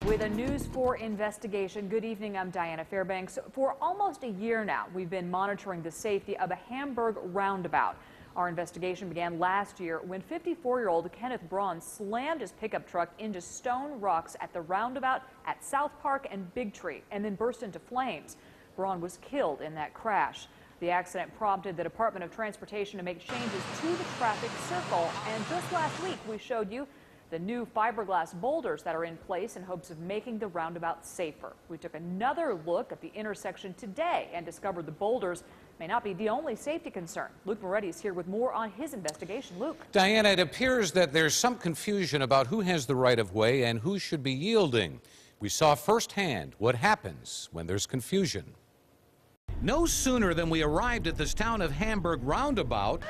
With a News 4 investigation. Good evening, I'm Diana Fairbanks. For almost a year now, we've been monitoring the safety of a Hamburg roundabout. Our investigation began last year when 54-year-old Kenneth Braun slammed his pickup truck into stone rocks at the roundabout at South Park and Big Tree and then burst into flames. Braun was killed in that crash. The accident prompted the Department of Transportation to make changes to the traffic circle. And just last week, we showed you the new fiberglass boulders that are in place in hopes of making the roundabout safer. We took another look at the intersection today and discovered the boulders may not be the only safety concern. Luke Moretti is here with more on his investigation. Luke. Diana, it appears that there's some confusion about who has the right of way and who should be yielding. We saw firsthand what happens when there's confusion. No sooner than we arrived at this town of Hamburg roundabout,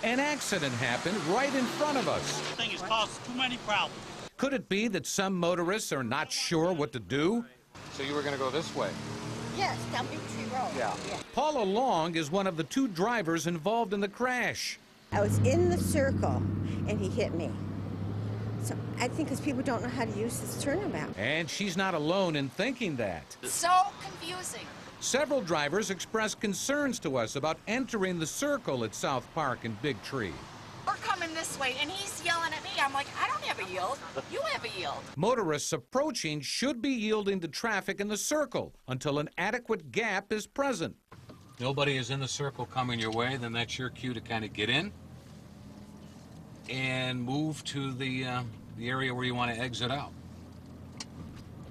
an accident happened right in front of us. This thing has caused too many problems. Could it be that some motorists are not sure what to do? So you were going to go this way? Yes, down Big Tree Road. Yeah. Paula Long is one of the two drivers involved in the crash. I was in the circle, and he hit me. So I think because people don't know how to use this turnabout. And she's not alone in thinking that. So confusing. Several drivers expressed concerns to us about entering the circle at South Park and Big Tree. We're coming this way, and he's yelling at me. I'm like, I don't have a yield. You have a yield. Motorists approaching should be yielding to traffic in the circle until an adequate gap is present. Nobody is in the circle coming your way, then that's your cue to kind of get in and move to the area where you want to exit out.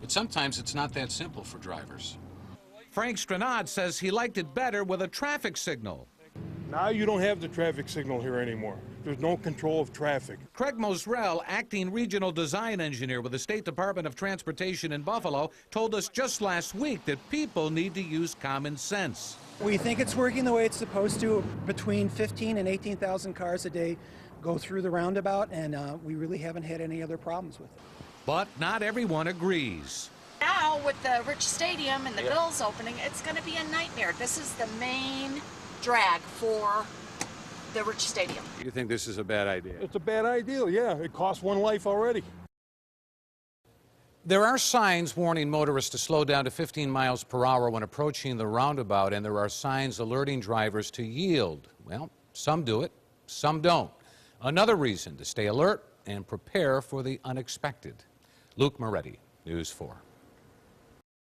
But sometimes it's not that simple for drivers. Frank Stranad says he liked it better with a traffic signal. Now you don't have the traffic signal here anymore. There's no control of traffic. Craig Mosrell, acting regional design engineer with the State Department of Transportation in Buffalo, told us just last week that people need to use common sense. We think it's working the way it's supposed to. Between 15 and 18,000 cars a day go through the roundabout, and we really haven't had any other problems with it. But not everyone agrees. Now, with the Rich Stadium and the Bills opening, it's going to be a nightmare. This is the main drag for the Rich Stadium. You think this is a bad idea? It's a bad idea, yeah. It cost one life already. There are signs warning motorists to slow down to 15 miles per hour when approaching the roundabout, and there are signs alerting drivers to yield. Well, some do it, some don't. Another reason to stay alert and prepare for the unexpected. Luke Moretti, News 4.